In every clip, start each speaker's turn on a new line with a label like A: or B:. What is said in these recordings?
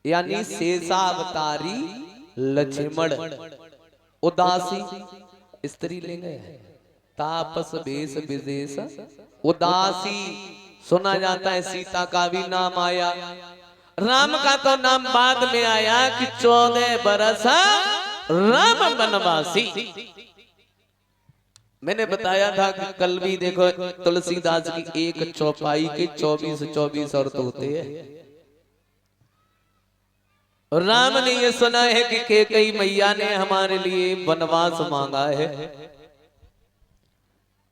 A: यानी शेषावतारी लक्ष्मण उदासी स्त्री ले गए। तापस वेश विदेश उदासी सुना जाता है। सीता का भी नाम आया, राम का तो नाम बाद में आया कि 14 बरस राम वनवासी। मैंने बताया था कि कल भी देखो तुलसीदास की एक चौपाई के 24 अर्थ होते हैं। राम ने ये सुना है कि कैकेयी मैया ने हमारे लिए वनवास मांगा है।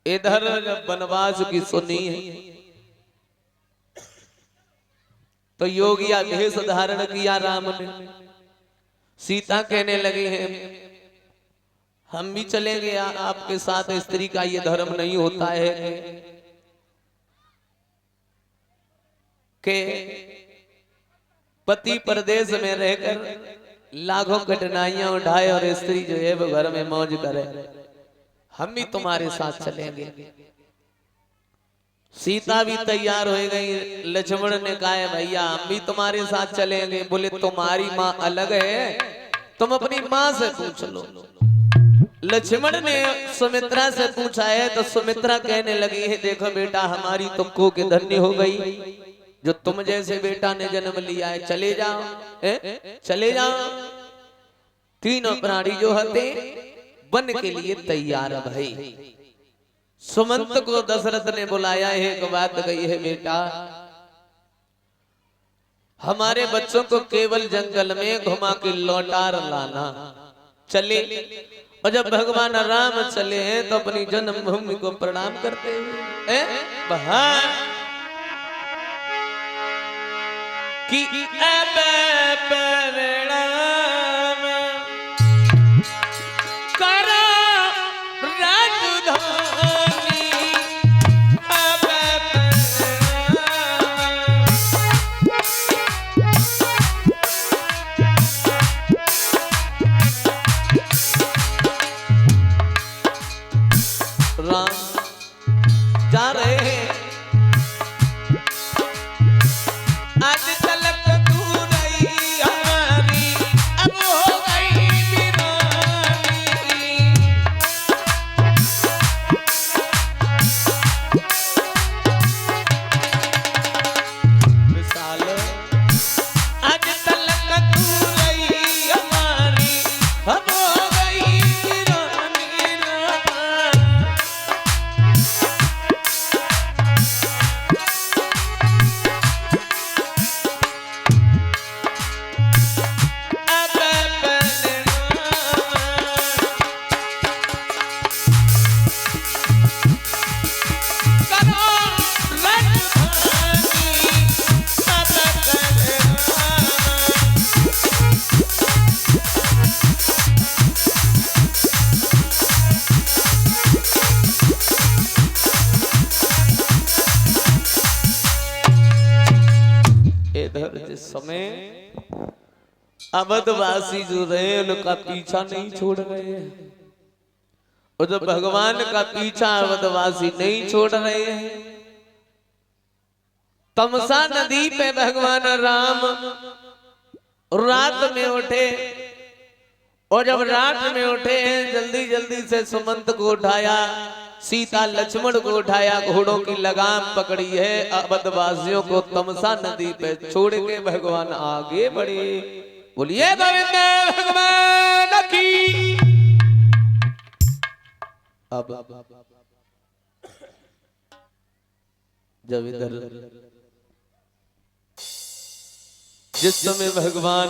A: इधर जब वनवास की सुनी है तो योगिया भेष धारण किया राम ने। सीता कहने लगे हैं हम भी चलेंगे आपके साथ, स्त्री का ये धर्म नहीं होता है कि पति परदेश में रहकर लाखों कठिनाइयां उठाए और स्त्री जो है वो घर में मौज करे। हम भी तुम्हारे साथ चलेंगे। सीता भी तैयार हो गई। लक्ष्मण ने कहा है भैया हम भी तुम्हारे साथ चलेंगे। बोले तुम्हारी माँ अलग है, तुम अपनी माँ से पूछ लो। लक्ष्मण ने सुमित्रा से पूछा है तो सुमित्रा कहने लगी है देखो बेटा हमारी तो कोख धन्य हो गई जो तुम जैसे बेटा ने जन्म लिया है। चले जाओ चले जाओ। तीनों प्राणी जो हते वन के लिए तैयार भाई। सुमंत को दशरथ ने बुलाया है, एक बात कही है बेटा हमारे बच्चों को केवल जंगल में घुमा के लौटार लाना। चले और जब भगवान राम चले हैं तो अपनी जन्मभूमि को प्रणाम करते हुए कि अब परिणाम करो राजधानी। अब राम जा रहे हैं। आज तलक तू रही हमारी अब हो गई दीवानी। विशाल आज तलक तू रही हमारी अब हो गई दीवानी। जिस समय अवधवासी जो रहे उनका पीछा नहीं छोड़ रहे हैं और जब भगवान का पीछा अवधवासी नहीं छोड़ रहे हैं तमसा नदी पे भगवान राम रात में उठे और जब रात में उठे जल्दी जल्दी से सुमंत को उठाया, सीता लक्ष्मण को उठाया, घोड़ों की लगाम पकड़ी है। अवधवासियों को तमसा नदी पे छोड़ के भगवान आगे बढ़े। बोलिए गोविंद भगवान की। अब जब इधर जिस समय भगवान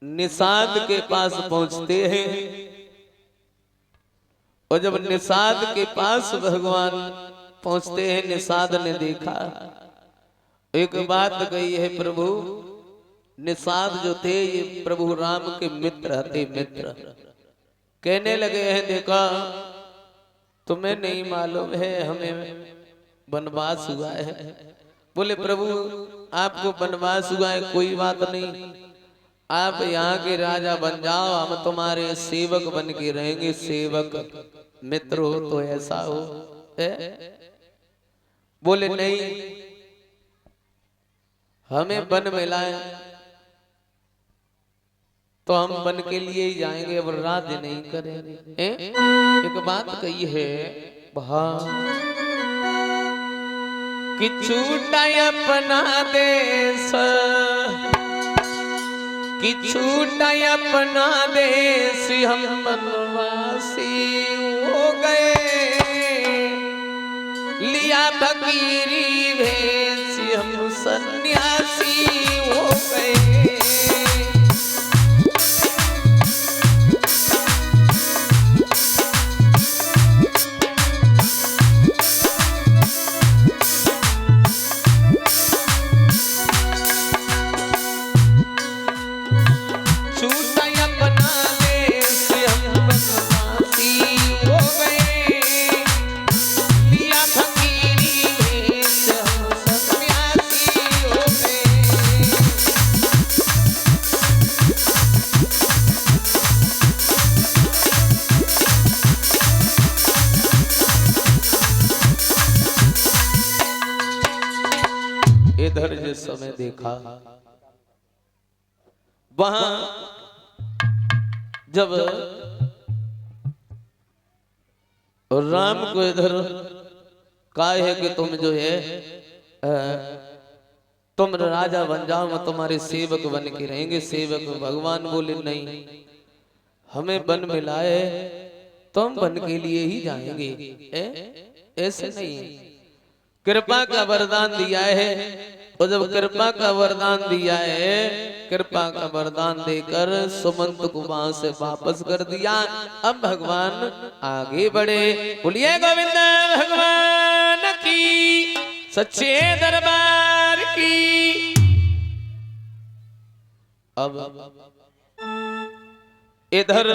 A: निषाद के पास पहुंचते हैं और जब निषाद के पास भगवान पहुंचते हैं निषाद ने देखा, एक बात कही है प्रभु, निषाद जो थे ये प्रभु राम के मित्र थे। मित्र कहने लगे हैं देखा तुम्हें नहीं मालूम है हमें वनवास हुआ है। बोले प्रभु आपको वनवास हुआ है कोई बात नहीं, आप यहाँ के राजा बन जाओ, हम तुम्हारे सेवक बन के रहेंगे। सेवक मित्र हो तो ऐसा हो है? बोले नहीं, हमें वन मिलाए तो हम वन के लिए ही जाएंगे, अब राज्य नहीं करेंगे। एक बात कही है कि छूटा अपना देश, कि छूटा अपना देश, हम वनवासी हो गए, लिया फकीरी भेष, हम सन्यासी हो गए। इधर जिस समय देखा, वहां जब राम को इधर कहा है कि तुम जो है तुम राजा बन जाओ, मैं तुम्हारे सेवक बन के रहेंगे। सेवक भगवान बोले नहीं, हमें वन मिलाए तो हम वन के लिए ही जाएंगे, ऐसे नहीं। कृपा का वरदान दिया है, और जब कृपा का वरदान दिया है, कृपा का वरदान देकर सुमंत को वहां से वापस कर दिया। अब भगवान आगे बढ़े। बोलिए गोविंद भगवान की, सच्चे दरबार की। अब इधर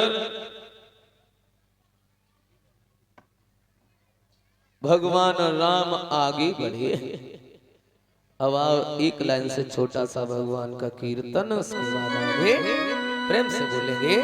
A: भगवान राम आगे बढ़े। अब आप एक लाइन से छोटा सा भगवान का कीर्तन, उसके बाद आगे प्रेम से बोलेंगे।